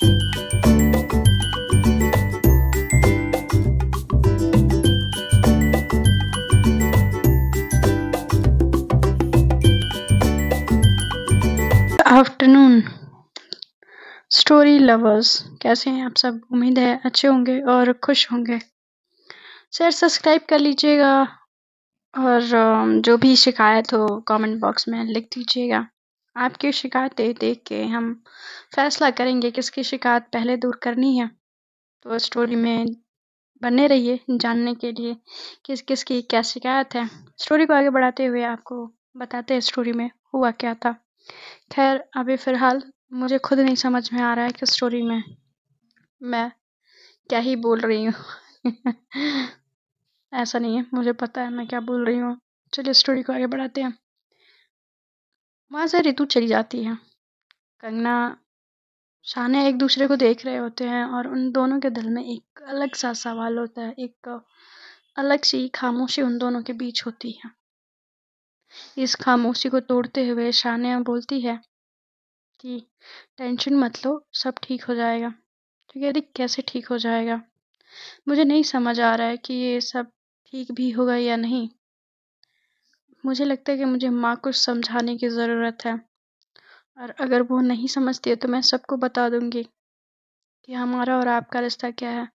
Afternoon story lovers, कैसे हैं आप सब? उम्मीद है अच्छे होंगे और खुश होंगे। शेयर सब्सक्राइब कर लीजिएगा और जो भी शिकायत हो कमेंट बॉक्स में लिख दीजिएगा। आपकी शिकायतें देख के हम फैसला करेंगे किसकी शिकायत पहले दूर करनी है। तो स्टोरी में बने रहिए जानने के लिए किस किस की क्या शिकायत है। स्टोरी को आगे बढ़ाते हुए आपको बताते हैं स्टोरी में हुआ क्या था। खैर अभी फ़िलहाल मुझे खुद नहीं समझ में आ रहा है कि स्टोरी में मैं क्या ही बोल रही हूँ। ऐसा नहीं है, मुझे पता है मैं क्या बोल रही हूँ। चलिए स्टोरी को आगे बढ़ाते हैं। वहाँ से रितु चली जाती है। कंगना शाने एक दूसरे को देख रहे होते हैं और उन दोनों के दिल में एक अलग सा सवाल होता है। एक अलग सी खामोशी उन दोनों के बीच होती है। इस खामोशी को तोड़ते हुए शानिया बोलती है कि टेंशन मत लो, सब ठीक हो जाएगा। तो कह रही कैसे ठीक हो जाएगा? मुझे नहीं समझ आ रहा है कि ये सब ठीक भी होगा या नहीं। मुझे लगता है कि मुझे माँ को समझाने की ज़रूरत है और अगर वो नहीं समझती है तो मैं सबको बता दूंगी कि हमारा और आपका रिश्ता क्या है।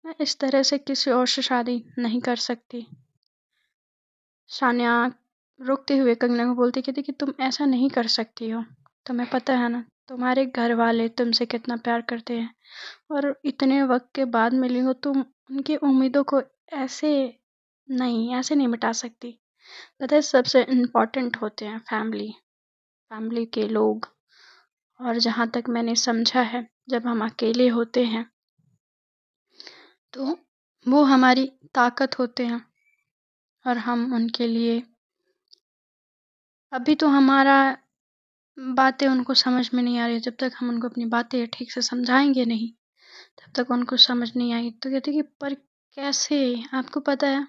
मैं इस तरह से किसी और से शादी नहीं कर सकती। सान्या रोकते हुए कंगना को बोलती कहती कि तुम ऐसा नहीं कर सकती हो। तुम्हें पता है ना तुम्हारे घर वाले तुमसे कितना प्यार करते हैं और इतने वक्त के बाद मिली हो तुम उनकी उम्मीदों को ऐसे नहीं मिटा सकती। पता है सबसे इम्पोर्टेंट होते हैं फैमिली, फैमिली के लोग। और जहाँ तक मैंने समझा है जब हम अकेले होते हैं तो वो हमारी ताकत होते हैं और हम उनके लिए अभी तो हमारा बातें उनको समझ में नहीं आ रही। जब तक हम उनको अपनी बातें ठीक से समझाएंगे नहीं तब तक उनको समझ नहीं आएगी। तो कहती कि पर कैसे? आपको पता है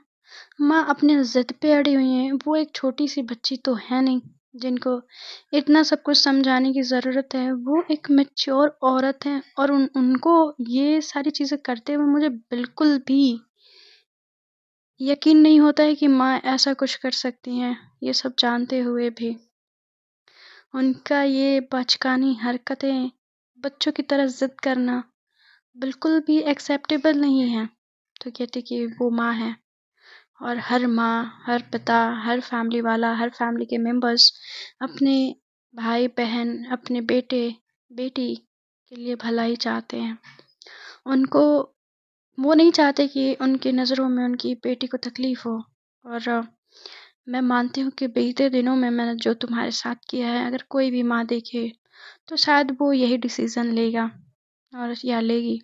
माँ अपने ज़िद पे अड़ी हुई हैं। वो एक छोटी सी बच्ची तो है नहीं जिनको इतना सब कुछ समझाने की ज़रूरत है। वो एक मैच्योर औरत हैं और उनको ये सारी चीज़ें करते हुए मुझे बिल्कुल भी यकीन नहीं होता है कि माँ ऐसा कुछ कर सकती हैं। ये सब जानते हुए भी उनका ये बचकानी हरकतें, बच्चों की तरह ज़िद करना बिल्कुल भी एक्सेप्टेबल नहीं है। तो कहती कि वो माँ है और हर माँ, हर पिता, हर फैमिली वाला, हर फैमिली के मेंबर्स अपने भाई बहन, अपने बेटे बेटी के लिए भला ही चाहते हैं। उनको वो नहीं चाहते कि उनकी नज़रों में उनकी बेटी को तकलीफ़ हो। और मैं मानती हूँ कि बीते दिनों में मैंने जो तुम्हारे साथ किया है अगर कोई भी माँ देखे तो शायद वो यही डिसीज़न लेगा और या लेगी।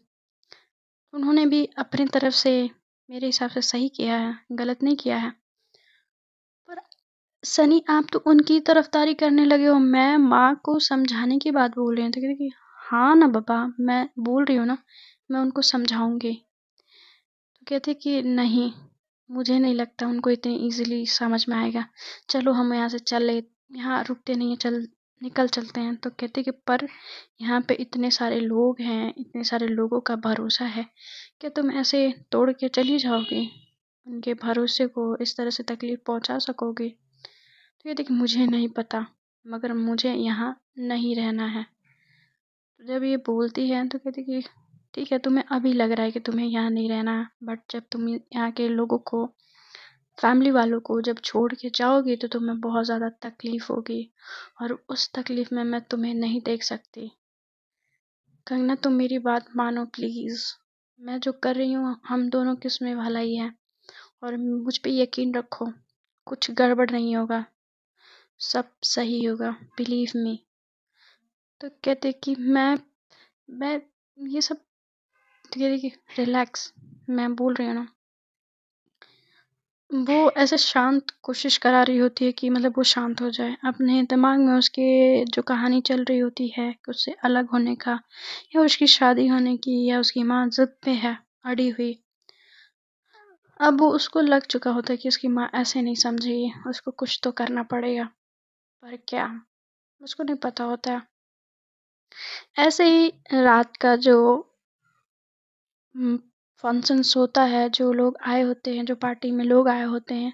उन्होंने भी अपनी तरफ से मेरे हिसाब से सही किया है, गलत नहीं किया है। पर सनी आप तो उनकी तरफदारी करने लगे हो। मैं माँ को समझाने की बात बोल रही हूँ तो कहते कि हाँ ना पापा, मैं बोल रही हूँ ना, मैं उनको समझाऊंगी। तो कहते कि नहीं, मुझे नहीं लगता उनको इतनी इजीली समझ में आएगा। चलो हम यहाँ से चले, यहाँ रुकते नहीं है, चल निकल चलते हैं। तो कहते कि पर यहाँ पे इतने सारे लोग हैं, इतने सारे लोगों का भरोसा है, क्या तुम ऐसे तोड़ के चली जाओगी? उनके भरोसे को इस तरह से तकलीफ पहुंचा सकोगी? तो कहते कि मुझे नहीं पता मगर मुझे यहाँ नहीं रहना है। तो जब ये बोलती है तो कहती कि ठीक है, तुम्हें अभी लग रहा है कि तुम्हें यहाँ नहीं रहना, बट जब तुम यहाँ के लोगों को, फैमिली वालों को जब छोड़ के जाओगी तो तुम्हें बहुत ज़्यादा तकलीफ होगी और उस तकलीफ में मैं तुम्हें नहीं देख सकती। कंगना तुम मेरी बात मानो प्लीज़। मैं जो कर रही हूँ हम दोनों की उसमें भलाई है और मुझ पे यकीन रखो, कुछ गड़बड़ नहीं होगा, सब सही होगा, बिलीव मी। तो कहते कि मैं ये सब, तो कहते कि रिलैक्स, मैं बोल रही हूँ ना। वो ऐसे शांत कोशिश करा रही होती है कि मतलब वो शांत हो जाए। अपने दिमाग में उसके जो कहानी चल रही होती है कि उससे अलग होने का या उसकी शादी होने की या उसकी माँ ज़िद पे है अड़ी हुई। अब वो उसको लग चुका होता है कि उसकी माँ ऐसे नहीं समझेगी, उसको कुछ तो करना पड़ेगा। पर क्या, उसको नहीं पता होता है ऐसे ही रात का जो फंक्शंस होता है, जो लोग आए होते हैं, जो पार्टी में लोग आए होते हैं,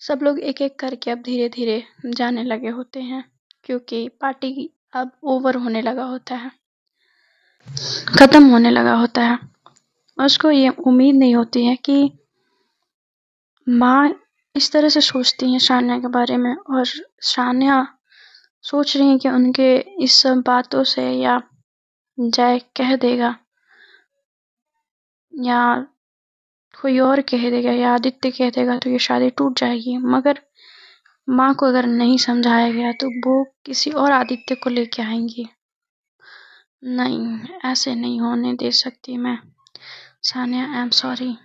सब लोग एक-एक करके अब धीरे-धीरे जाने लगे होते हैं, क्योंकि पार्टी अब ओवर होने लगा होता है, खत्म होने लगा होता है। उसको ये उम्मीद नहीं होती है कि माँ इस तरह से सोचती हैं सान्या के बारे में, और सान्या सोच रही है कि उनके इस सब बातों से या जय कह देगा या कोई और कह देगा या आदित्य कह देगा तो ये शादी टूट जाएगी। मगर माँ को अगर नहीं समझाया गया तो वो किसी और आदित्य को लेके आएंगी। नहीं, ऐसे नहीं होने दे सकती मैं। Sania, I am sorry.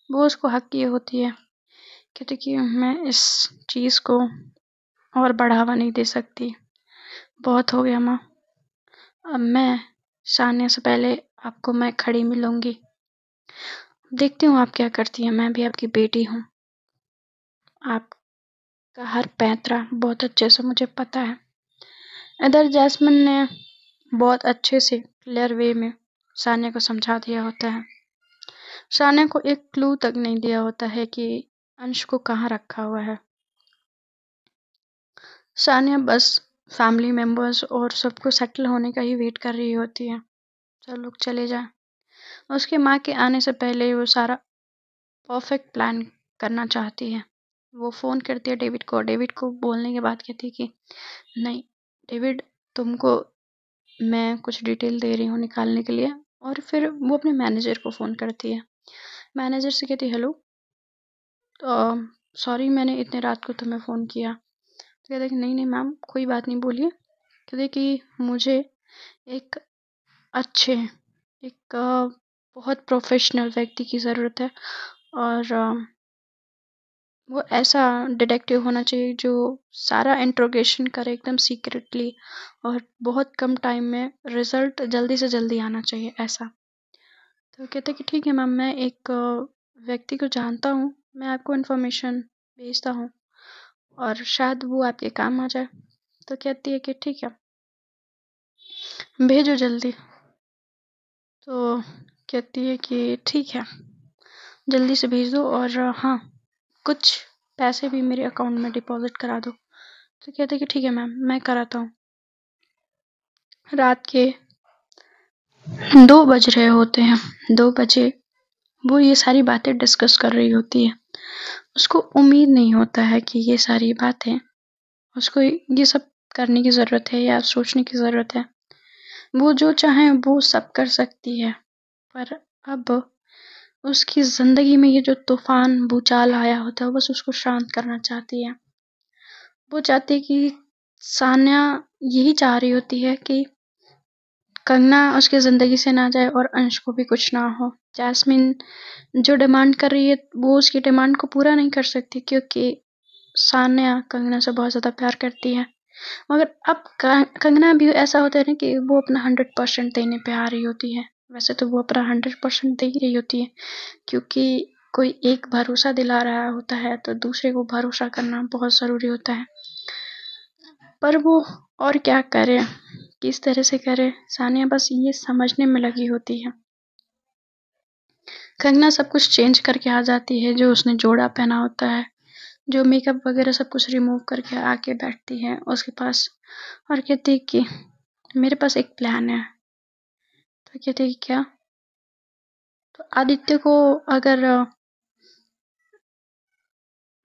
वो उसको हक की होती है, कहती कि मैं इस चीज़ को और बढ़ावा नहीं दे सकती, बहुत हो गया माँ। अब मैं सानिया से पहले आपको मैं खड़ी मिलूंगी, देखती हूँ आप क्या करती हैं। मैं भी आपकी बेटी हूँ, आपका हर पैंतरा बहुत अच्छे से मुझे पता है। इधर जैस्मिन ने बहुत अच्छे से क्लियर वे में सानिया को समझा दिया होता है। सानिया को एक क्लू तक नहीं दिया होता है कि अंश को कहाँ रखा हुआ है। सानिया बस फैमिली मेंबर्स और सबको सेटल होने का ही वेट कर रही होती है, सब लोग चले जाएं। उसकी माँ के आने से पहले वो सारा परफेक्ट प्लान करना चाहती है। वो फ़ोन करती है डेविड को बोलने के बाद कहती है कि नहीं डेविड, तुमको मैं कुछ डिटेल दे रही हूँ निकालने के लिए। और फिर वो अपने मैनेजर को फ़ोन करती है। मैनेजर से कहती है हेलो, सॉरी मैंने इतने रात को तुम्हें फ़ोन किया। तो कहते हैं कि नहीं नहीं मैम कोई बात नहीं, बोलिए। कहते कि मुझे एक अच्छे एक बहुत प्रोफेशनल व्यक्ति की ज़रूरत है, और वो ऐसा डिटेक्टिव होना चाहिए जो सारा इंट्रोगेशन करे एकदम सीक्रेटली, और बहुत कम टाइम में रिजल्ट जल्दी से जल्दी आना चाहिए ऐसा। तो कहते कि ठीक है मैम, मैं एक व्यक्ति को जानता हूँ, मैं आपको इन्फॉर्मेशन भेजता हूँ और शायद वो आपके काम आ जाए। तो कहती है कि ठीक है भेजो जल्दी। तो कहती है कि ठीक है जल्दी से भेज दो, और हाँ कुछ पैसे भी मेरे अकाउंट में डिपॉजिट करा दो। तो कहते कि ठीक है मैम मैं कराता हूँ। रात के 2 बज रहे होते हैं। 2 बजे वो ये सारी बातें डिस्कस कर रही होती है। उसको उम्मीद नहीं होता है कि ये सारी बातें उसको ये सब करने की ज़रूरत है या सोचने की ज़रूरत है। वो जो चाहे वो सब कर सकती है, पर अब उसकी ज़िंदगी में ये जो तूफान भूचाल आया होता है, बस उसको शांत करना चाहती है। वो चाहती है कि सान्या यही चाह रही होती है कि कंगना उसकी ज़िंदगी से ना जाए और अंश को भी कुछ ना हो। जैस्मिन जो डिमांड कर रही है वो उसकी डिमांड को पूरा नहीं कर सकती, क्योंकि सान्या कंगना से बहुत ज़्यादा प्यार करती है। मगर अब कंगना भी ऐसा होता है ना कि वो अपना 100% देने पे आ रही होती है। वैसे तो वो अपना 100% दे ही रही होती है, क्योंकि कोई एक भरोसा दिला रहा होता है तो दूसरे को भरोसा करना बहुत ज़रूरी होता है। पर वो और क्या करे, किस तरह से करे, सानिया बस ये समझने में लगी होती है। कंगना सब कुछ चेंज करके आ जाती है, जो उसने जोड़ा पहना होता है, जो मेकअप वगैरह सब कुछ रिमूव करके आके बैठती है उसके पास और कहती है कि मेरे पास एक प्लान है। तो कहती है कि क्या? तो आदित्य को अगर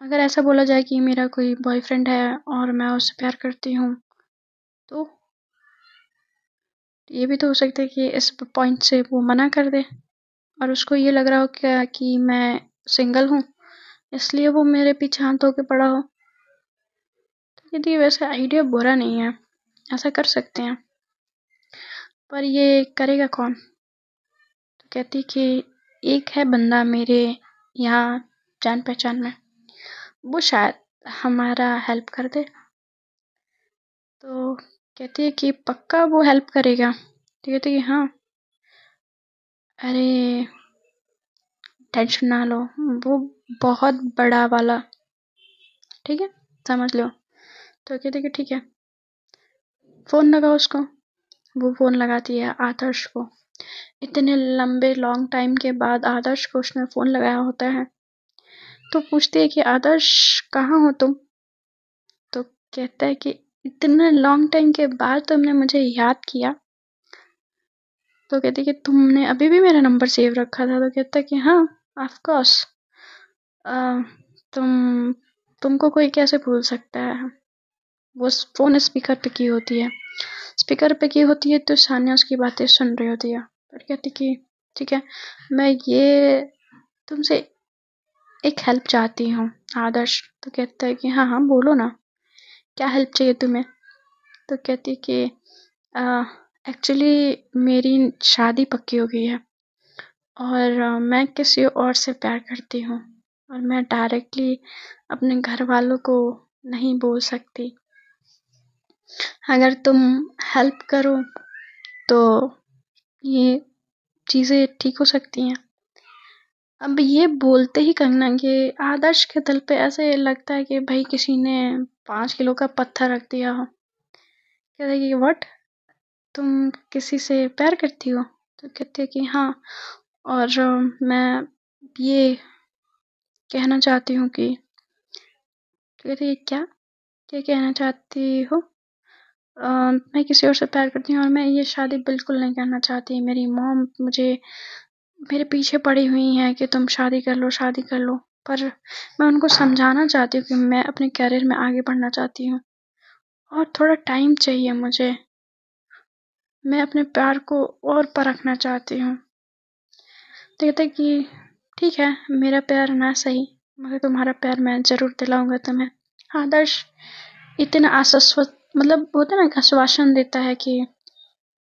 अगर ऐसा बोला जाए कि मेरा कोई बॉयफ्रेंड है और मैं उससे प्यार करती हूँ, तो ये भी तो हो सकता है कि इस पॉइंट से वो मना कर दे और उसको ये लग रहा हो क्या कि मैं सिंगल हूँ, इसलिए वो मेरे पीछे हाथ धो के पड़ा हो। तो कहती वैसे आइडिया बुरा नहीं है, ऐसा कर सकते हैं, पर ये करेगा कौन? तो कहती कि एक है बंदा मेरे यहाँ जान पहचान में, वो शायद हमारा हेल्प कर दे। तो कहती है कि पक्का वो हेल्प करेगा? तो कहती है कि हाँ, अरे टेंशन ना लो, वो बहुत बड़ा वाला, ठीक है समझ लो। तो कहती है कि ठीक है फ़ोन लगाओ उसको। वो फ़ोन लगाती है आदर्श को। इतने लंबे लॉन्ग टाइम के बाद आदर्श को उसने फ़ोन लगाया होता है, तो पूछती है कि आदर्श कहाँ हो तुम? तो कहता है कि इतने लॉन्ग टाइम के बाद तुमने मुझे याद किया। तो कहती है कि तुमने अभी भी मेरा नंबर सेव रखा था? तो कहता है कि हाँ, ऑफ कोर्स। तुम तुमको कोई कैसे भूल सकता है? वो फ़ोन स्पीकर पे की होती है। स्पीकर पे की होती है तो सान्या उसकी बातें सुन रही होती है। फिर कहती कि ठीक है, मैं ये तुमसे एक हेल्प चाहती हूँ आदर्श। तो कहता है कि हाँ हाँ बोलो ना, क्या हेल्प चाहिए तुम्हें? तो कहती है कि एक्चुअली मेरी शादी पक्की हो गई है और मैं किसी और से प्यार करती हूँ और मैं डायरेक्टली अपने घर वालों को नहीं बोल सकती। अगर तुम हेल्प करो तो ये चीज़ें ठीक हो सकती हैं। अब ये बोलते ही कंगना के आदर्श के दिल पे ऐसे लगता है कि भाई किसी ने 5 किलो का पत्थर रख दिया हो। कहता है कि व्हाट, तुम किसी से प्यार करती हो? तो कहती है कि हाँ, और मैं ये कहना चाहती हूँ कि तो कहती है क्या, क्या कहना चाहती हो? मैं किसी और से प्यार करती हूँ और मैं ये शादी बिल्कुल नहीं करना चाहती। मेरी मॉम मुझे मेरे पीछे पड़ी हुई हैं कि तुम शादी कर लो, शादी कर लो। पर मैं उनको समझाना चाहती हूँ कि मैं अपने करियर में आगे बढ़ना चाहती हूँ और थोड़ा टाइम चाहिए मुझे। मैं अपने प्यार को और परखना चाहती हूँ। तो कहते हैं कि ठीक है, मेरा प्यार ना सही, मगर तुम्हारा प्यार मैं ज़रूर दिलाऊँगा तुम्हें। आदर्श इतना आश्वस्त मतलब होता है ना, आश्वासन देता है कि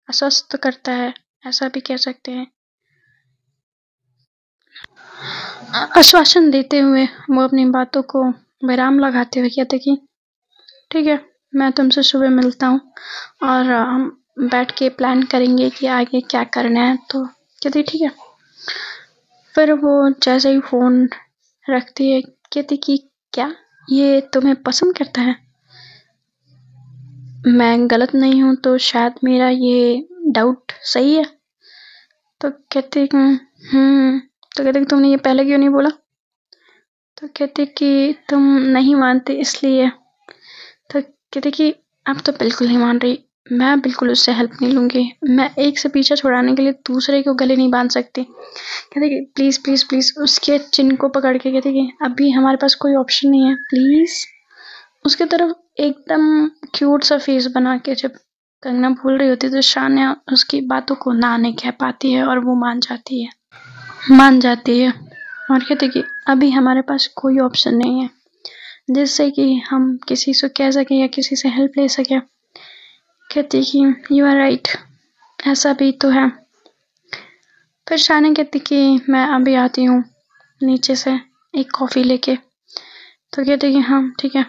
आश्वस्त करता है, ऐसा भी कह सकते हैं। आश्वासन देते हुए वो अपनी बातों को विराम लगाते हुए कहते कि ठीक है, मैं तुमसे सुबह मिलता हूँ और हम बैठ के प्लान करेंगे कि आगे क्या करना है। तो कहती ठीक है। फिर वो जैसे ही फ़ोन रखती है कहती कि क्या ये तुम्हें पसंद करता है? मैं गलत नहीं हूँ तो शायद मेरा ये डाउट सही है? तो कहती तो कहती कि तुमने ये पहले क्यों नहीं बोला? तो कहती कि तुम नहीं मानते इसलिए। तो कहती कि अब तो बिल्कुल नहीं मान रही, मैं बिल्कुल उससे हेल्प नहीं लूँगी। मैं एक से पीछा छुड़ाने के लिए दूसरे को गले नहीं बांध सकती। कहती कि प्लीज़ प्लीज़ प्लीज़, उसके चिन को पकड़ के कहती कि अभी हमारे पास कोई ऑप्शन नहीं है, प्लीज़। उसकी तरफ एकदम क्यूट सा फेस बना के जब कंगना बोल रही होती है तो शान्या उसकी बातों को ना नहीं कह पाती है और वो मान जाती है और कहती कि अभी हमारे पास कोई ऑप्शन नहीं है जिससे कि हम किसी से कह सकें या किसी से हेल्प ले सकें। कहती कि यू आर राइट, ऐसा भी तो है। फिर शान्या कहती कि मैं अभी आती हूँ नीचे से एक कॉफ़ी लेके। तो कहती कि हाँ ठीक है।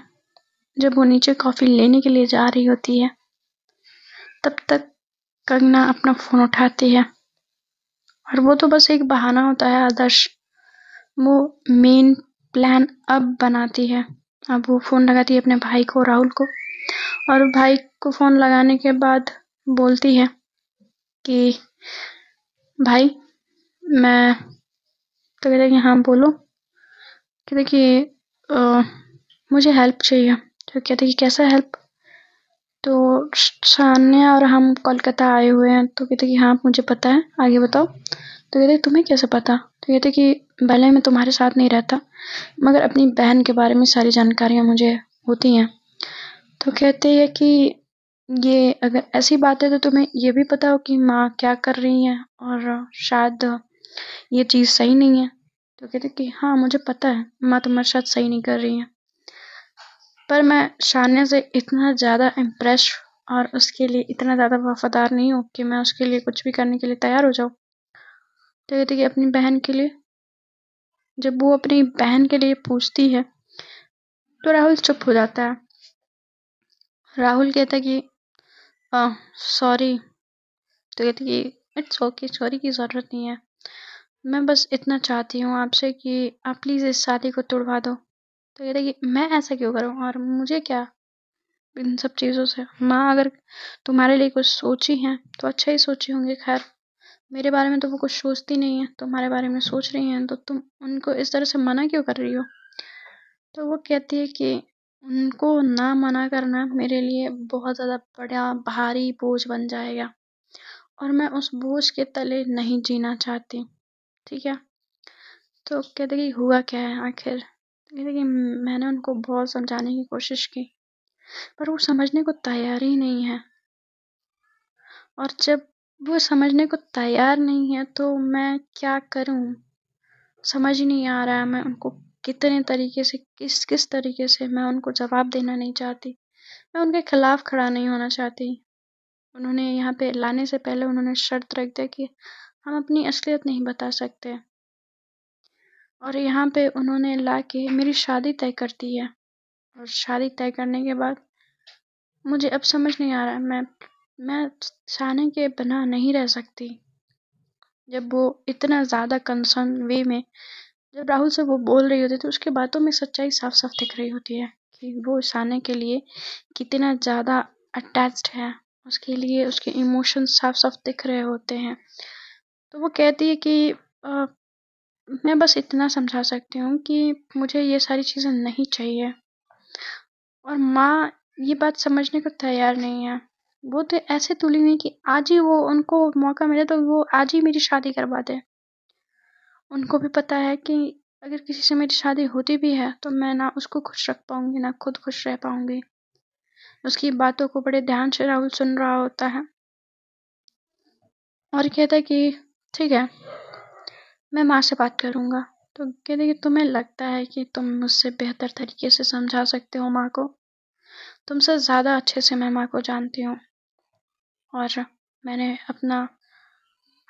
जब वो नीचे कॉफ़ी लेने के लिए जा रही होती है तब तक कंगना अपना फ़ोन उठाती है और वो तो बस एक बहाना होता है आदर्श। वो मेन प्लान अब बनाती है। अब वो फ़ोन लगाती है अपने भाई को, राहुल को, और भाई को फ़ोन लगाने के बाद बोलती है कि भाई मैं। तो कहते हैं कि हाँ बोलो। कहते कि मुझे हेल्प चाहिए। तो कहते कि कैसा हेल्प? तो सान्या और हम कोलकाता आए हुए हैं। तो कहते कि हाँ मुझे पता है, आगे बताओ। तो कहते तुम्हें कैसे पता? तो कहते कि भले मैं तुम्हारे साथ नहीं रहता मगर अपनी बहन के बारे में सारी जानकारियाँ मुझे होती हैं। तो कहते हैं कि ये अगर ऐसी बात है तो तुम्हें ये भी पता हो कि माँ क्या कर रही हैं और शायद ये चीज़ सही नहीं है। तो कहते कि हाँ मुझे पता है माँ तुम्हारे साथ सही नहीं कर रही हैं, पर मैं शान्या से इतना ज़्यादा इम्प्रेस और उसके लिए इतना ज़्यादा वफादार नहीं हूँ कि मैं उसके लिए कुछ भी करने के लिए तैयार हो जाऊँ। तो कहते कि अपनी बहन के लिए। जब वो अपनी बहन के लिए पूछती है तो राहुल चुप हो जाता है। राहुल कहता है कि सॉरी। तो कहती कि इट्स ओके, सॉरी की ज़रूरत नहीं है। मैं बस इतना चाहती हूँ आपसे कि आप प्लीज़ इस शादी को तुड़वा दो। तो कहते कि मैं ऐसा क्यों करूँ और मुझे क्या? इन सब चीज़ों से। माँ अगर तुम्हारे लिए कुछ सोची हैं तो अच्छा ही सोची होंगी। खैर, मेरे बारे में तो वो कुछ सोचती नहीं है, तुम्हारे बारे में सोच रही हैं, तो तुम उनको इस तरह से मना क्यों कर रही हो? तो वो कहती है कि उनको ना मना करना मेरे लिए बहुत ज़्यादा बड़ा भारी बोझ बन जाएगा, और मैं उस बोझ के तले नहीं जीना चाहती। ठीक है? तो कहते कि हुआ क्या है आखिर? तो कहते कि मैंने उनको बहुत समझाने की कोशिश की, पर वो समझने को तैयार ही नहीं है। और जब वो समझने को तैयार नहीं है तो मैं क्या करूँ? समझ ही नहीं आ रहा है। मैं उनको कितने तरीके से, किस किस तरीके से मैं उनको जवाब देना नहीं चाहती। मैं उनके खिलाफ खड़ा नहीं होना चाहती। उन्होंने यहाँ पे लाने से पहले उन्होंने शर्त रख दिया कि हम अपनी असलियत नहीं बता सकते, और यहाँ पे उन्होंने ला के मेरी शादी तय कर दी है। और शादी तय करने के बाद मुझे अब समझ नहीं आ रहा है, मैं साने के बिना नहीं रह सकती। जब वो इतना ज़्यादा कंसर्न वे में, जब राहुल से वो बोल रही होती है तो उसकी बातों में सच्चाई साफ-साफ दिख रही होती है कि वो साने के लिए कितना ज़्यादा अटैच्ड है। उसके लिए उसके इमोशंस साफ-साफ दिख रहे होते हैं। तो वो कहती है कि अ, मैं बस इतना समझा सकती हूँ कि मुझे ये सारी चीज़ें नहीं चाहिए। और माँ ये बात समझने को तैयार नहीं है। वो तो ऐसे तुली हुई कि आज ही वो, उनको मौका मिले तो वो आज ही मेरी शादी करवा दें। उनको भी पता है कि अगर किसी से मेरी शादी होती भी है तो मैं ना उसको खुश रख पाऊँगी, ना खुद खुश रह पाऊँगी। उसकी बातों को बड़े ध्यान से राहुल सुन रहा होता है और कहता है कि ठीक है, मैं माँ से बात करूँगा। तो कहते हैं कि तुम्हें लगता है कि तुम मुझसे बेहतर तरीके से समझा सकते हो माँ को? तुमसे ज़्यादा अच्छे से मैं माँ को जानती हूँ, और मैंने अपना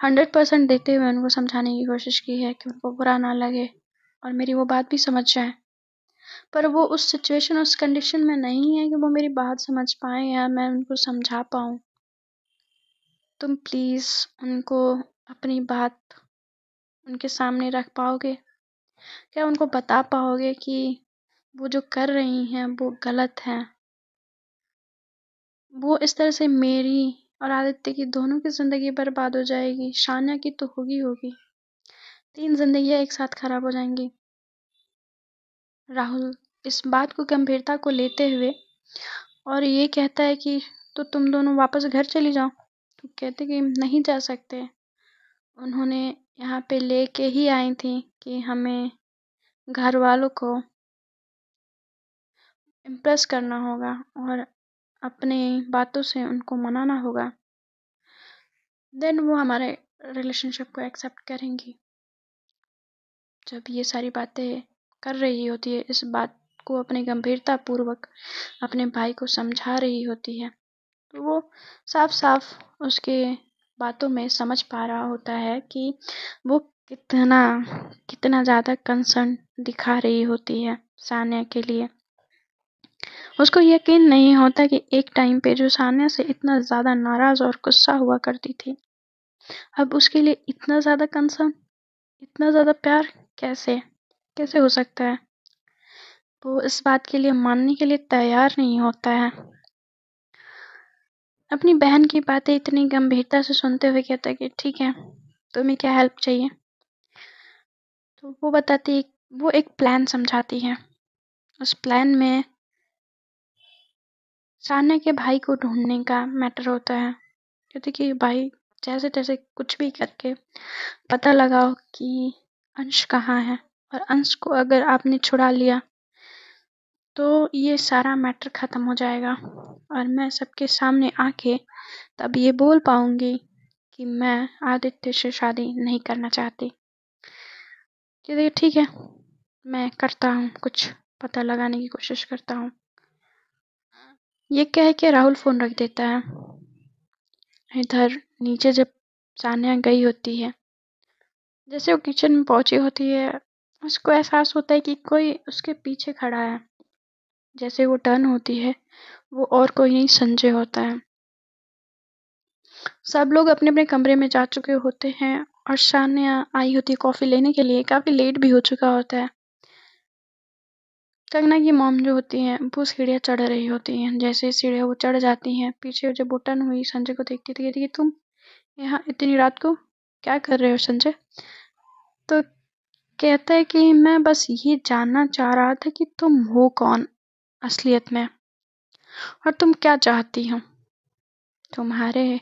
100% देते हुए उनको समझाने की कोशिश की है कि उनको बुरा ना लगे और मेरी वो बात भी समझ जाएँ। पर वो उस सिचुएशन, उस कंडीशन में नहीं है कि वो मेरी बात समझ पाएँ या मैं उनको समझा पाऊँ। तुम प्लीज़ उनको अपनी बात उनके सामने रख पाओगे? क्या उनको बता पाओगे कि वो जो कर रही हैं वो गलत है? वो इस तरह से मेरी और आदित्य की दोनों की ज़िंदगी बर्बाद हो जाएगी, शान्या की तो होगी। 3 ज़िंदगियाँ एक साथ खराब हो जाएँगी। राहुल इस बात को गंभीरता को लेते हुए और ये कहता है कि तो तुम दोनों वापस घर चली जाओ। तो कहते कि नहीं जा सकते। उन्होंने यहाँ पे लेके ही आई थी कि हमें घर वालों को इम्प्रेस करना होगा और अपनी बातों से उनको मनाना होगा। देन वो हमारे रिलेशनशिप को एक्सेप्ट करेंगी। जब ये सारी बातें कर रही होती है, इस बात को अपनी गंभीरता पूर्वक अपने भाई को समझा रही होती है, तो वो साफ-साफ उसके बातों में समझ पा रहा होता है कि वो कितना कितना ज़्यादा कंसर्न दिखा रही होती है सान्या के लिए। उसको यकीन नहीं होता कि एक टाइम पे जो सान्या से इतना ज़्यादा नाराज़ और गुस्सा हुआ करती थी, अब उसके लिए इतना ज़्यादा कंसर्न, इतना ज़्यादा प्यार कैसे? कैसे हो सकता है? वो इस बात के लिए मानने के लिए तैयार नहीं होता है। अपनी बहन की बातें इतनी गंभीरता से सुनते हुए कहता है कि ठीक है, तुम्हें क्या हेल्प चाहिए? तो वो बताती है, वो एक प्लान समझाती है। उस प्लान में सान्या के भाई को ढूँढने का मैटर होता है। कहती कि भाई जैसे-तैसे कुछ भी करके पता लगाओ कि अंश कहाँ है, और अंश को अगर आपने छुड़ा लिया तो ये सारा मैटर ख़त्म हो जाएगा और मैं सबके सामने आके तब ये बोल पाऊँगी कि मैं आदित्य से शादी नहीं करना चाहती। चलिए ठीक है, मैं करता हूँ, कुछ पता लगाने की कोशिश करता हूँ। ये कह के राहुल फ़ोन रख देता है। इधर नीचे जब सान्या गई होती है, जैसे वो किचन में पहुँची होती है, उसको एहसास होता है कि कोई उसके पीछे खड़ा है। जैसे वो टर्न होती है, वो और कोई नहीं संजय होता है। सब लोग अपने-अपने कमरे में जा चुके होते हैं और सान्या आई होती है कॉफ़ी लेने के लिए, काफ़ी लेट भी हो चुका होता है। कंगना की मॉम जो होती हैं वो सीढ़ियाँ चढ़ रही होती हैं। जैसे सीढ़ियाँ वो चढ़ जाती हैं, पीछे जब वो टर्न हुई संजय को देखती थी, कहती कि तुम यहाँ इतनी रात को क्या कर रहे हो संजय? तो कहता है कि मैं बस ये जानना चाह रहा था कि तुम हो कौन असलियत में, और तुम क्या चाहती हो। तुम्हारे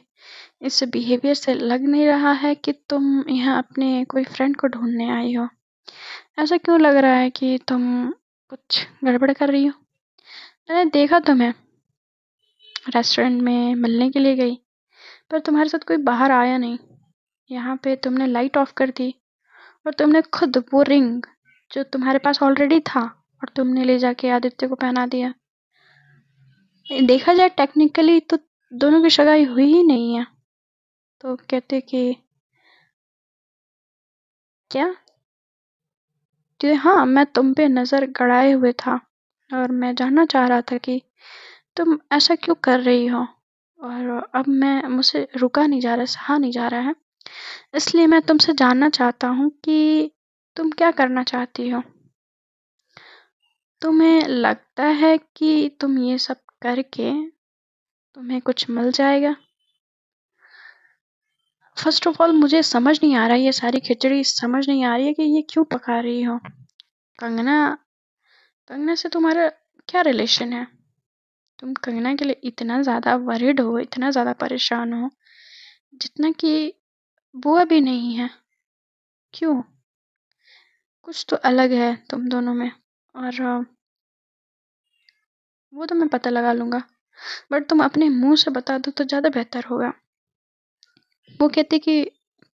इस बिहेवियर से लग नहीं रहा है कि तुम यहाँ अपने कोई फ्रेंड को ढूंढने आई हो। ऐसा क्यों लग रहा है कि तुम कुछ गड़बड़ कर रही हो? मैंने देखा तुम्हें रेस्टोरेंट में मिलने के लिए गई, पर तुम्हारे साथ कोई बाहर आया नहीं। यहाँ पे तुमने लाइट ऑफ कर दी और तुमने खुद वो रिंग जो तुम्हारे पास ऑलरेडी था और तुमने ले जाके आदित्य को पहना दिया। देखा जाए टेक्निकली तो दोनों की सगाई हुई ही नहीं है। तो कहते कि क्या? कि हाँ, मैं तुम पे नजर गड़ाए हुए था और मैं जानना चाह रहा था कि तुम ऐसा क्यों कर रही हो, और अब मैं मुझसे रुका नहीं जा रहा, सहा नहीं जा रहा है, इसलिए मैं तुमसे जानना चाहता हूँ कि तुम क्या करना चाहती हो। तुम्हें लगता है कि तुम ये सब करके तुम्हें कुछ मिल जाएगा? फर्स्ट ऑफ ऑल मुझे समझ नहीं आ रहा है, ये सारी खिचड़ी समझ नहीं आ रही है कि ये क्यों पका रही हो। कंगना कंगना से तुम्हारा क्या रिलेशन है? तुम कंगना के लिए इतना ज़्यादा वरिड हो, इतना ज़्यादा परेशान हो, जितना कि बुआ भी नहीं है। क्यों? कुछ तो अलग है तुम दोनों में, और वो तो मैं पता लगा लूँगा, बट तुम अपने मुँह से बता दो तो ज़्यादा बेहतर होगा। वो कहती कि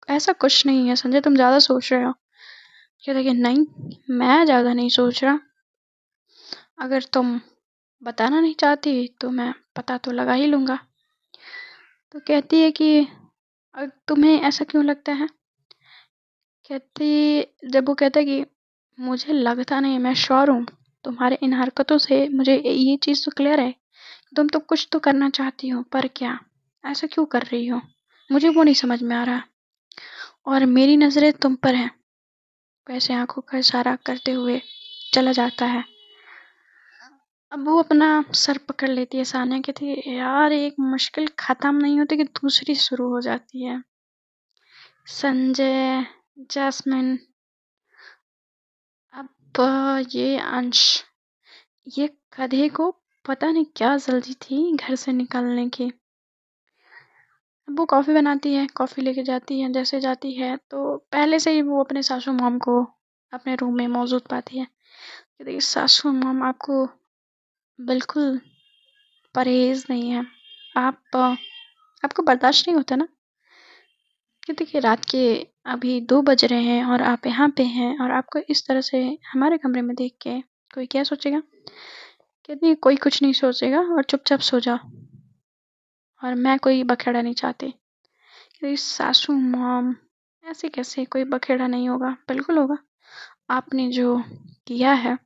ऐसा कुछ नहीं है संजय, तुम ज़्यादा सोच रहे हो। कहते कि नहीं, मैं ज़्यादा नहीं सोच रहा। अगर तुम बताना नहीं चाहती तो मैं पता तो लगा ही लूँगा। तो कहती है कि तुम्हें ऐसा क्यों लगता है? कहती जब वो कहता है कि मुझे लगता नहीं, मैं श्योर हूँ, तुम्हारे इन हरकतों से मुझे ये चीज़ तो क्लियर है, तुम तो कुछ तो करना चाहती हो, पर क्या? ऐसा क्यों कर रही हो? मुझे वो नहीं समझ में आ रहा। और मेरी नज़रें तुम पर हैं। वैसे आंखों का इशारा करते हुए चला जाता है। अब वो अपना सर पकड़ लेती है, सानिया कहती है यार एक मुश्किल खत्म नहीं होती कि दूसरी शुरू हो जाती है। संजय, जैस्मिन, अब ये अंश, ये गधे को पता नहीं क्या जल्दी थी घर से निकलने की। अब वो कॉफ़ी बनाती है, कॉफ़ी लेके जाती है, जैसे जाती है तो पहले से ही वो अपने सासू मॉम को अपने रूम में मौजूद पाती है। कहती है सासू मॉम, आपको बिल्कुल परहेज नहीं है, आप आपको बर्दाश्त नहीं होता ना? कहती कि रात के अभी 2 बज रहे हैं और आप यहाँ पे हैं, और आपको इस तरह से हमारे कमरे में देख के कोई क्या सोचेगा? कहती कोई कुछ नहीं सोचेगा, और चुपचाप सो जाओ, और मैं कोई बखेड़ा नहीं चाहती। कहती सासू मॉम, ऐसे कैसे? कोई बखेड़ा नहीं होगा, बिल्कुल होगा। आपने जो किया है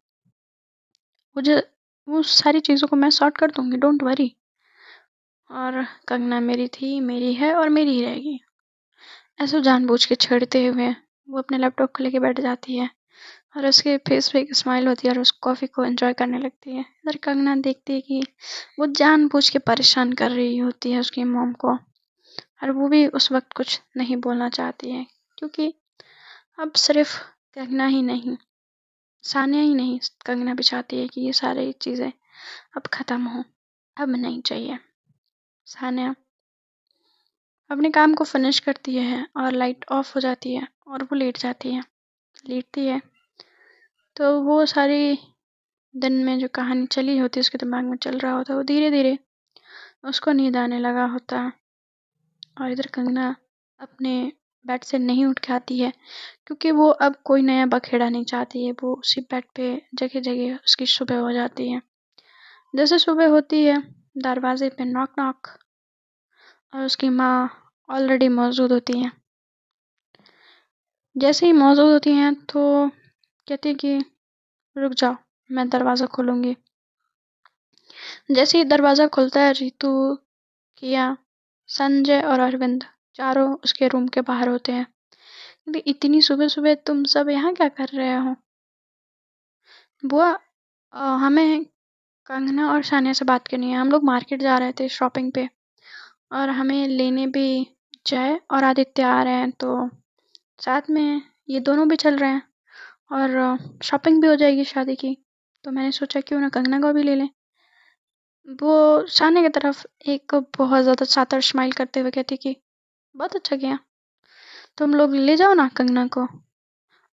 मुझे, वो सारी चीज़ों को मैं सॉर्ट कर दूंगी, डोंट वरी। और कंगना मेरी थी, मेरी है और मेरी ही रहेगी। ऐसे जानबूझ के छेड़ते हुए वो अपने लैपटॉप को लेके बैठ जाती है, और उसके फेस पे एक स्माइल होती है और उस कॉफ़ी को एंजॉय करने लगती है। इधर कंगना देखती है कि वो जानबूझ के परेशान कर रही होती है उसकी मॉम को, और वो भी उस वक्त कुछ नहीं बोलना चाहती है, क्योंकि अब सिर्फ कंगना ही नहीं, सानिया ही नहीं, कंगना भी चाहती है कि ये सारी चीज़ें अब ख़त्म हो, अब नहीं चाहिए। सानिया अपने काम को फिनिश करती है और लाइट ऑफ हो जाती है और वो लेट जाती है। लेटती है तो वो सारी दिन में जो कहानी चली होती है उसके दिमाग में चल रहा होता है, वो धीरे धीरे उसको नींद आने लगा होता है। और इधर कंगना अपने बेड से नहीं उठ के आती है, क्योंकि वो अब कोई नया बखेड़ा नहीं चाहती है। वो उसी बेड पे जगह जगह उसकी सुबह हो जाती है। जैसे सुबह होती है, दरवाजे पे नॉक नॉक, और उसकी माँ ऑलरेडी मौजूद होती हैं। जैसे ही मौजूद होती हैं तो कहती है कि रुक जाओ, मैं दरवाज़ा खोलूँगी। जैसे ही दरवाज़ा खुलता है, रितु, किया, संजय और अरविंद चारों उसके रूम के बाहर होते हैं। कहती इतनी सुबह सुबह तुम सब यहाँ क्या कर रहे हो? बुआ, हमें कंगना और सानिया से बात करनी है। हम लोग मार्केट जा रहे थे शॉपिंग पे, और हमें लेने भी जय और आदित्य आ रहे हैं, तो साथ में ये दोनों भी चल रहे हैं और शॉपिंग भी हो जाएगी शादी की। तो मैंने सोचा क्यों ना कंगना को भी ले लें। वो सानिया की तरफ एक बहुत ज़्यादा सातर स्माइल करते हुए कहती कि बहुत अच्छा किया, तुम लोग ले जाओ ना कंगना को।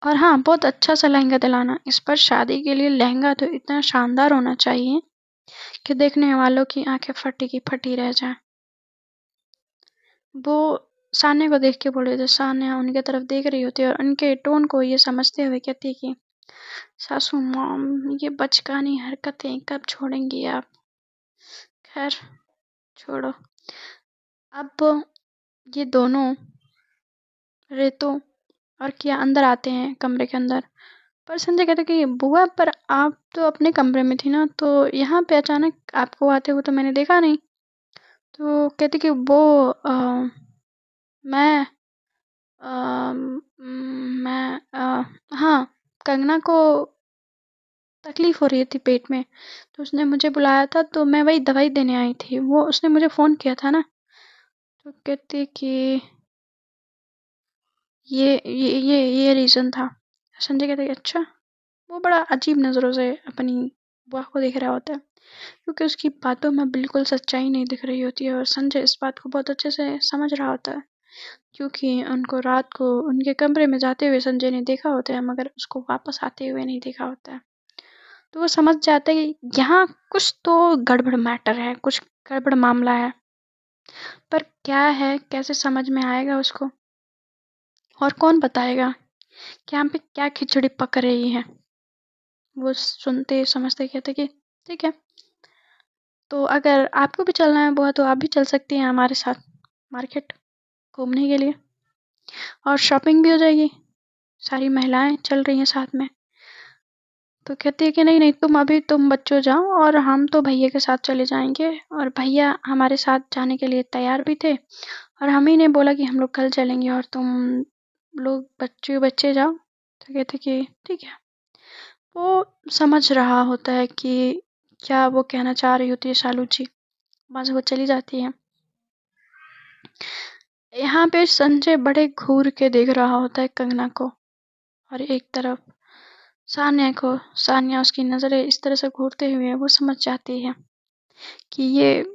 और हाँ, बहुत अच्छा सा लहंगा दिलाना। इस पर शादी के लिए लहंगा तो इतना शानदार होना चाहिए कि देखने वालों की आंखें फटी की फटी रह जाएं। वो सान्या को देख के बोल रहे थे। सान्या उनकी तरफ देख रही होती है और उनके टोन को ये समझते हुए कहती है कि सासू मॉम, ये बचकानी हरकतें कब छोड़ेंगी आप? खैर, छोड़ो। अब ये दोनों, रितु और किया, अंदर आते हैं कमरे के अंदर। पर संजय कहते कि बुआ, पर आप तो अपने कमरे में थी ना, तो यहाँ पे अचानक आपको आते हुए तो मैंने देखा नहीं। तो कहती कि वो मैं हाँ, कंगना को तकलीफ हो रही थी पेट में, तो उसने मुझे बुलाया था, तो मैं वही दवाई देने आई थी। वो उसने मुझे फ़ोन किया था ना। तो कहती कि ये रीज़न था। संजय कहते कि अच्छा। वो बड़ा अजीब नज़रों से अपनी बुआ को देख रहा होता है, क्योंकि उसकी बातों में बिल्कुल सच्चाई नहीं दिख रही होती है, और संजय इस बात को बहुत अच्छे से समझ रहा होता है, क्योंकि उनको रात को उनके कमरे में जाते हुए संजय ने देखा होता है, मगर उसको वापस आते हुए नहीं देखा होता है। तो वो समझ जाता है कि यहाँ कुछ तो गड़बड़ मैटर है, कुछ गड़बड़ मामला है। पर क्या है, कैसे समझ में आएगा उसको, और कौन बताएगा कि यहाँ पे क्या खिचड़ी पक रही है? वो सुनते समझते कहते कि ठीक है, तो अगर आपको भी चलना है बुआ, तो आप भी चल सकती हैं हमारे साथ मार्केट घूमने के लिए, और शॉपिंग भी हो जाएगी। सारी महिलाएं चल रही हैं साथ में। तो कहती है कि नहीं नहीं, तुम बच्चों जाओ, और हम तो भैया के साथ चले जाएंगे। और भैया हमारे साथ जाने के लिए तैयार भी थे, और हम ही ने बोला कि हम लोग कल चलेंगे, और तुम लोग बच्चे बच्चे जाओ। तो कहते कि ठीक है। वो समझ रहा होता है कि क्या वो कहना चाह रही होती है शालू जी। बस वो चली जाती है। यहाँ पे संजय बड़े घूर के देख रहा होता है कंगना को, और एक तरफ सान्या को। सान्या उसकी नज़रें इस तरह से घूरते हुए वो समझ जाती है कि ये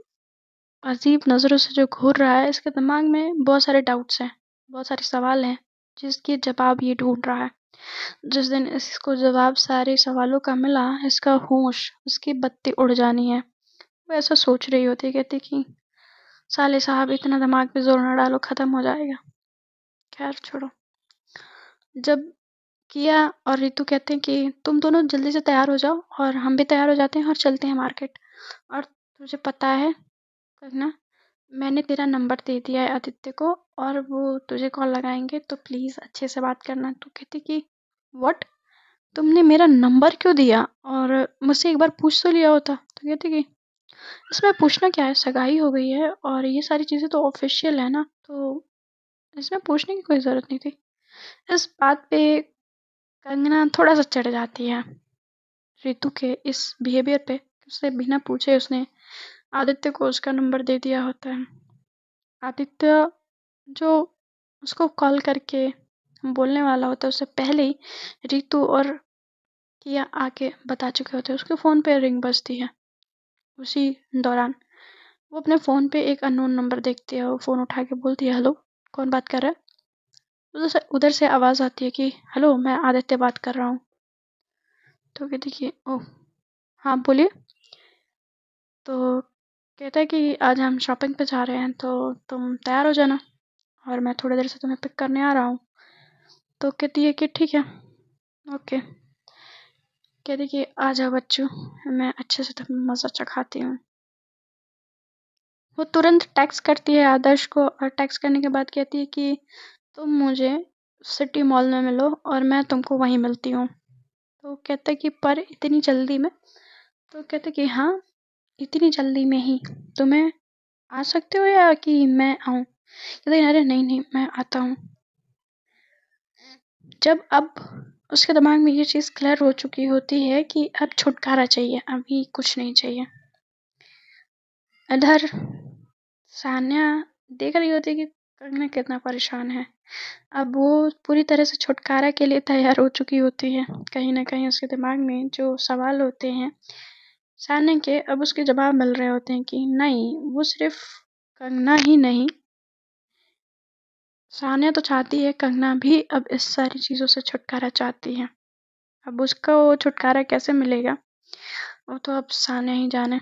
अजीब नज़रों से जो घूर रहा है, इसके दिमाग में बहुत सारे डाउट्स हैं, बहुत सारे सवाल हैं, जिसके जवाब ये ढूंढ रहा है। जिस दिन इसको जवाब सारे सवालों का मिला, इसका होश, उसकी बत्ती उड़ जानी है। वो ऐसा सोच रही होती है, कहती कि साले साहब इतना दिमाग पे जोर न डालो, ख़त्म हो जाएगा। खैर छोड़ो। जब किया और रितु कहते हैं कि तुम दोनों जल्दी से तैयार हो जाओ, और हम भी तैयार हो जाते हैं और चलते हैं मार्केट। और तुझे पता है करना, मैंने तेरा नंबर दे दिया है आदित्य को, और वो तुझे कॉल लगाएंगे, तो प्लीज़ अच्छे से बात करना। तो कहती कि व्हाट, तुमने मेरा नंबर क्यों दिया, और मुझसे एक बार पूछ तो लिया होता। तो कहती कि इसमें पूछना क्या है, सगाई हो गई है और ये सारी चीज़ें तो ऑफिशियल है ना, तो इसमें पूछने की कोई ज़रूरत नहीं थी। इस बात पे कंगना थोड़ा सा चढ़ जाती है रितु के इस बिहेवियर पे। उससे बिना पूछे उसने आदित्य को उसका नंबर दे दिया होता है। आदित्य जो उसको कॉल करके बोलने वाला होता है, उससे पहले ही रितु और किया आके बता चुके होते हैं। उसके फ़ोन पे रिंग बजती है। उसी दौरान वो अपने फ़ोन पे एक अननोन नंबर देखती है, वो फ़ोन उठा के बोलती है, हेलो, कौन बात कर रहा है? उधर से आवाज़ आती है कि हेलो, मैं आदित्य बात कर रहा हूँ। तो कहती कि ओह, हाँ बोलिए। तो कहता है कि आज हम शॉपिंग पे जा रहे हैं, तो तुम तैयार हो जाना, और मैं थोड़ी देर से तुम्हें पिक करने आ रहा हूँ। तो कहती है कि ठीक है, ओके। कहती कि आ जाओ बच्चों, मैं अच्छे से तुम्हें मज़ा चखाती हूँ। वो तुरंत टेक्स्ट करती है आदर्श को, और टेक्स्ट करने के बाद कहती है कि तुम मुझे सिटी मॉल में मिलो, और मैं तुमको वहीं मिलती हूँ। तो कहता है कि पर इतनी जल्दी में? तो कहते कि हाँ, इतनी जल्दी में ही तुम्हें आ सकते हो, या कि मैं आऊँ? कहते अरे नहीं नहीं, मैं आता हूँ। जब अब उसके दिमाग में ये चीज़ क्लियर हो चुकी होती है कि अब छुटकारा चाहिए, अभी कुछ नहीं चाहिए। इधर सान्या देख रही होती है कि कंगना कितना परेशान है। अब वो पूरी तरह से छुटकारा के लिए तैयार हो चुकी होती है। कहीं न कहीं उसके दिमाग में जो सवाल होते हैं सान्या के, अब उसके जवाब मिल रहे होते हैं कि नहीं, वो सिर्फ़ कंगना ही नहीं, सान्या तो चाहती है कंगना भी अब इस सारी चीज़ों से छुटकारा चाहती है। अब उसको छुटकारा कैसे मिलेगा, वो तो अब सान्या ही जाने।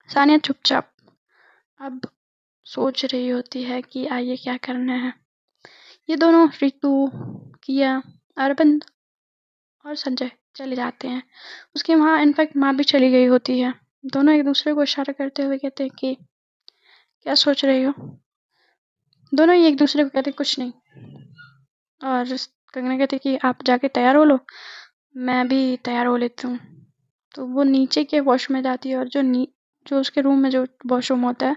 सान्या चुपचाप अब सोच रही होती है कि आगे क्या करना है। ये दोनों रितु, किया, अरविंद और संजय चले जाते हैं। उसकी वहाँ इनफैक्ट माँ भी चली गई होती है। दोनों एक दूसरे को इशारा करते हुए कहते हैं कि क्या सोच रही हो? दोनों ही एक दूसरे को कहते हैं कुछ नहीं। और कंगना कहती है कि आप जाके तैयार हो लो, मैं भी तैयार हो लेती हूँ। तो वो नीचे के वॉशरूम में जाती है और जो उसके रूम में जो वॉशरूम होता है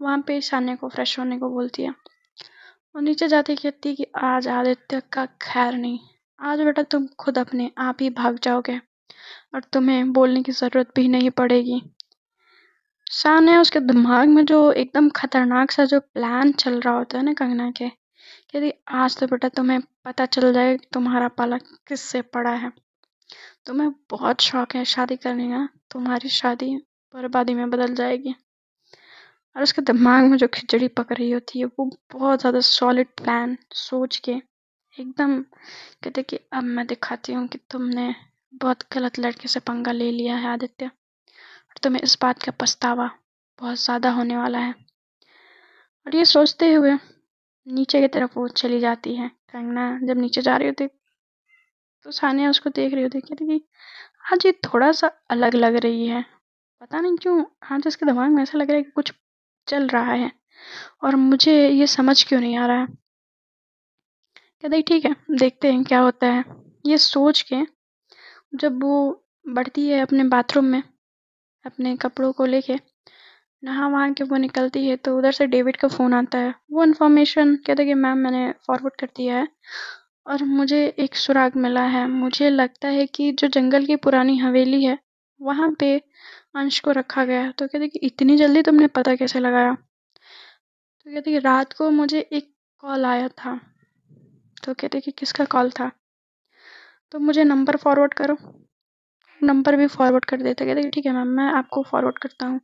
वहाँ पे सान्या को फ्रेश होने को बोलती है। और नीचे जाते ही कहती है कि आज आदित्य का खैर नहीं, आज बेटा तुम खुद अपने आप ही भाग जाओगे और तुम्हें बोलने की ज़रूरत भी नहीं पड़ेगी। सान्या उसके दिमाग में जो एकदम खतरनाक सा जो प्लान चल रहा होता है ना कंगना के, कहती आज तो बेटा तुम्हें पता चल जाएगा कि तुम्हारा पाला किससे पड़ा है। तुम्हें बहुत शौक है शादी करने का, तुम्हारी शादी बर्बादी में बदल जाएगी। और उसके दिमाग में जो खिचड़ी पक रही होती है वो बहुत ज़्यादा सॉलिड प्लान सोच के एकदम कहते कि अब मैं दिखाती हूँ कि तुमने बहुत गलत लड़के से पंगा ले लिया है आदित्य, और तुम्हें इस बात का पछतावा बहुत ज़्यादा होने वाला है। और ये सोचते हुए नीचे की तरफ वो चली जाती है। कंगना जब नीचे जा रही होती तो सानिया उसको देख रही होती है, कहती कि आज ये थोड़ा सा अलग लग रही है, पता नहीं क्यों आज इसके दिमाग में ऐसा लग रहा है कि कुछ चल रहा है और मुझे ये समझ क्यों नहीं आ रहा है। कहते ही ठीक है, देखते हैं क्या होता है। ये सोच के जब वो बढ़ती है अपने बाथरूम में अपने कपड़ों को लेके नहा वहा के वो निकलती है तो उधर से डेविड का फ़ोन आता है। वो इन्फॉर्मेशन कहते कि मैम मैंने फॉरवर्ड कर दिया है और मुझे एक सुराग मिला है। मुझे लगता है कि जो जंगल की पुरानी हवेली है वहाँ पे अंश को रखा गया है। तो कहते कि इतनी जल्दी तुमने पता कैसे लगाया? तो कहते कि रात को मुझे एक कॉल आया था। तो कहते कि किसका कॉल था? तो मुझे नंबर फॉरवर्ड करो। नंबर भी फॉरवर्ड कर देते। कहते कि ठीक है मैम, मैं आपको फॉरवर्ड करता हूँ।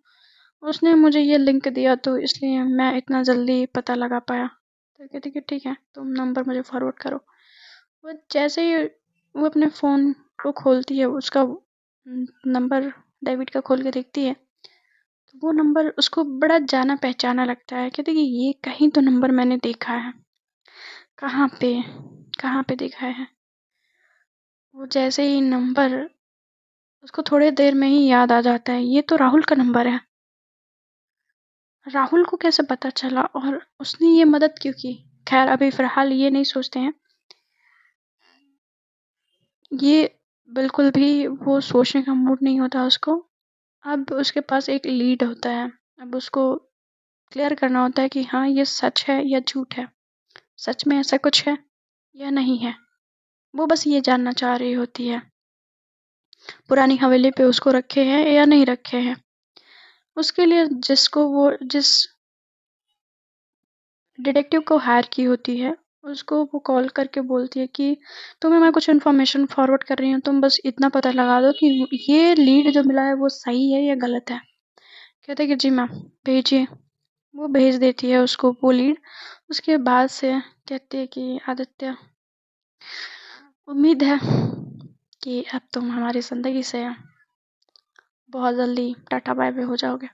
उसने मुझे ये लिंक दिया तो इसलिए मैं इतना जल्दी पता लगा पाया। तो कहती कि ठीक है, तुम नंबर मुझे फॉरवर्ड करो। वो जैसे ही वो अपने फ़ोन को खोलती है, उसका नंबर डेबिट का खोल के देखती है तो वो नंबर उसको बड़ा जाना पहचाना लगता है। कहती कि ये कहीं तो नंबर मैंने देखा है, कहाँ पे कहाँ पे देखा है। वो जैसे ही नंबर उसको थोड़ी देर में ही याद आ जाता है, ये तो राहुल का नंबर है। राहुल को कैसे पता चला और उसने ये मदद क्यों की? खैर अभी फ़िलहाल ये नहीं सोचते हैं। ये बिल्कुल भी वो सोचने का मूड नहीं होता उसको। अब उसके पास एक लीड होता है। अब उसको क्लियर करना होता है कि हाँ, ये सच है या झूठ है। सच में ऐसा कुछ है या नहीं है। वो बस ये जानना चाह रही होती है। पुरानी हवेली पे उसको रखे हैं या नहीं रखे हैं। उसके लिए जिस डिटेक्टिव को हायर की होती है, उसको वो कॉल करके बोलती है कि तुम्हें मैं कुछ इन्फॉर्मेशन फॉरवर्ड कर रही हूँ, तुम बस इतना पता लगा दो कि ये लीड जो मिला है वो सही है या गलत है। कहते हैं कि जी मैम, भेजिए। वो भेज देती है उसको वो लीड। उसके बाद से कहती है कि आदित्य, उम्मीद है कि अब तुम हमारी ज़िंदगी से बहुत जल्दी टाटा बाय बाय हो जाओगे।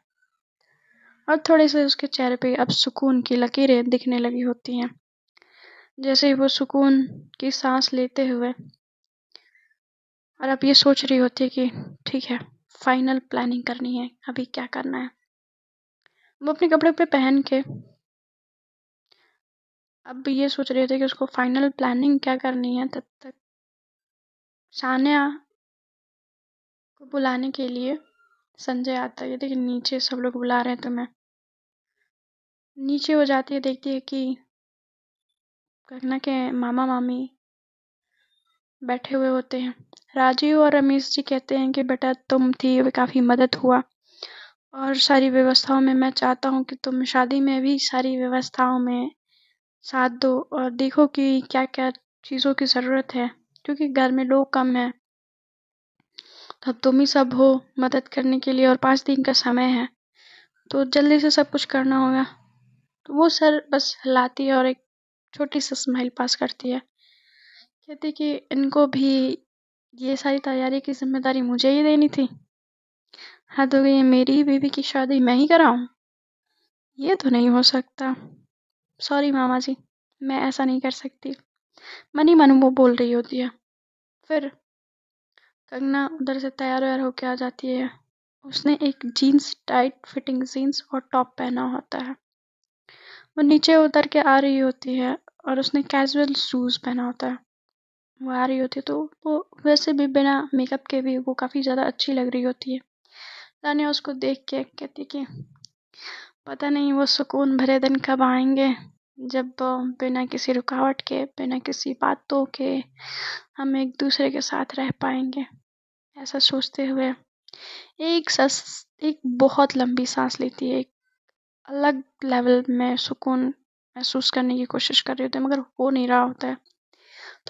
और थोड़े से उसके चेहरे पे अब सुकून की लकीरें दिखने लगी होती हैं। जैसे ही वो सुकून की सांस लेते हुए और अब ये सोच रही होती है कि ठीक है, फाइनल प्लानिंग करनी है, अभी क्या करना है। वो अपने कपड़े पे पहन के अब ये सोच रहे थे कि उसको फाइनल प्लानिंग क्या करनी है। तब तक सान्या को बुलाने के लिए संजय आता है। ये देखिए नीचे सब लोग बुला रहे हैं तुम्हें। नीचे वो जाती है, देखती है कि कंगना के मामा मामी बैठे हुए होते हैं। राजीव और रमेश जी कहते हैं कि बेटा तुम थी काफ़ी मदद हुआ और सारी व्यवस्थाओं में मैं चाहता हूँ कि तुम शादी में भी सारी व्यवस्थाओं में साथ दो और देखो कि क्या-क्या चीज़ों की ज़रूरत है, क्योंकि घर में लोग कम हैं। तो अब तुम ही सब हो मदद करने के लिए और 5 दिन का समय है, तो जल्दी से सब कुछ करना होगा। तो वो सर बस हिलाती है और एक छोटी-सी स्माइल पास करती है। कहती कि इनको भी ये सारी तैयारी की ज़िम्मेदारी मुझे ही देनी थी। हद हो गई है, मेरी ही बीवी की शादी मैं ही कराऊँ? ये तो नहीं हो सकता। सॉरी मामा जी, मैं ऐसा नहीं कर सकती। मन ही मन वो बोल रही होती है। फिर कंगना उधर से तैयार-वैयार होके आ जाती है। उसने एक जीन्स टाइट फिटिंग जीन्स और टॉप पहना होता है। वो नीचे उतर के आ रही होती है और उसने कैजुअल शूज़ पहना होता है। वो आ रही होती है तो वो वैसे भी बिना मेकअप के भी वो काफ़ी ज़्यादा अच्छी लग रही होती है। तान्या उसको देख के कहती है कि पता नहीं वो सुकून भरे दिन कब आएँगे, जब बिना किसी रुकावट के, बिना किसी बातों के हम एक-दूसरे के साथ रह पाएँगे। ऐसा सोचते हुए एक बहुत लंबी सांस लेती है, एक अलग लेवल में सुकून महसूस करने की कोशिश कर रही होती है, मगर हो नहीं रहा होता है।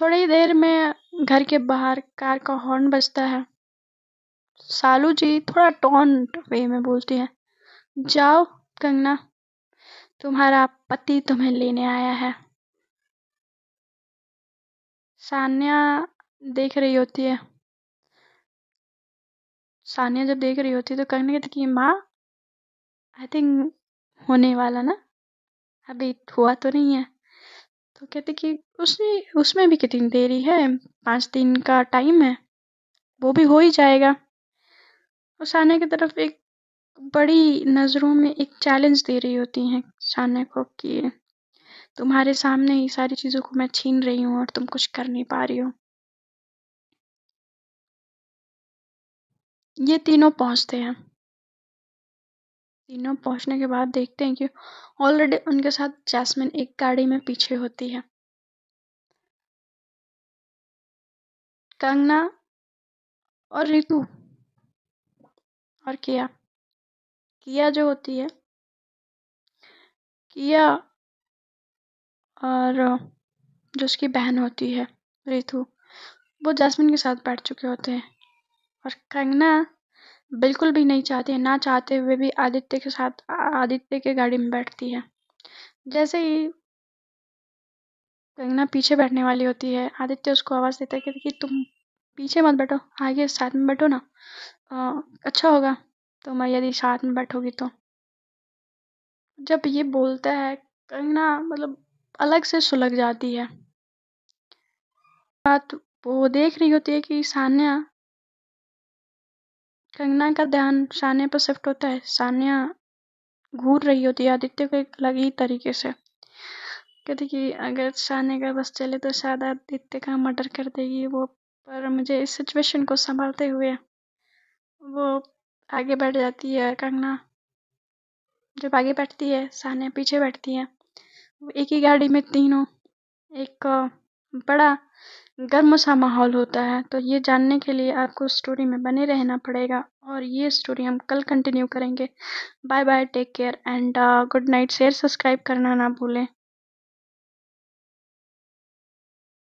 थोड़ी देर में घर के बाहर कार का हॉर्न बजता है। सालू जी थोड़ा टोंट वे में बोलती हैं, जाओ कंगना, तुम्हारा पति तुम्हें लेने आया है। सान्या देख रही होती है। सान्या जब देख रही होती है तो कंगना कहती है, माँ आई थिंक होने वाला ना, अभी हुआ तो नहीं है। तो कहते कि उसमें उसमें भी कितनी देरी है, 5 दिन का टाइम है, वो भी हो ही जाएगा। और सान्या की तरफ एक बड़ी नज़रों में एक चैलेंज दे रही होती हैं सान्या को कि तुम्हारे सामने ही सारी चीज़ों को मैं छीन रही हूँ और तुम कुछ कर नहीं पा रही हो। ये तीनों पहुँचते हैं। तीनों पहुँचने के बाद देखते हैं कि ऑलरेडी उनके साथ जैस्मिन एक गाड़ी में पीछे होती है। कंगना और रितु और किया। किया जो होती है, किया और जो उसकी बहन होती है रितु, वो जैस्मिन के साथ बैठ चुके होते हैं और कंगना बिल्कुल भी नहीं चाहती है, ना चाहते हुए भी आदित्य के साथ आदित्य के गाड़ी में बैठती है। जैसे ही कंगना पीछे बैठने वाली होती है, आदित्य उसको आवाज़ देता है कि तुम पीछे मत बैठो, आगे साथ में बैठो ना। अच्छा होगा तुम यदि साथ में बैठोगी तो। जब ये बोलता है कंगना मतलब अलग से सुलग जाती है। बात वो देख रही होती है कि सान्या, कंगना का ध्यान सान्या पर शिफ्ट होता है। सान्या घूर रही होती है आदित्य को एक अलग ही तरीके से। कहती कि अगर सान्या का बस चले तो शायद आदित्य का मर्डर कर देगी वो, पर मुझे इस सिचुएशन को संभालते हुए वो आगे बढ़ जाती है। कंगना जब आगे बैठती है, सान्या पीछे बैठती है। वो एक ही गाड़ी में तीनों, एक बड़ा गर्म सा माहौल होता है। तो ये जानने के लिए आपको स्टोरी में बने रहना पड़ेगा और ये स्टोरी हम कल कंटिन्यू करेंगे। Bye bye, take care and good night. Share subscribe करना ना भूलें।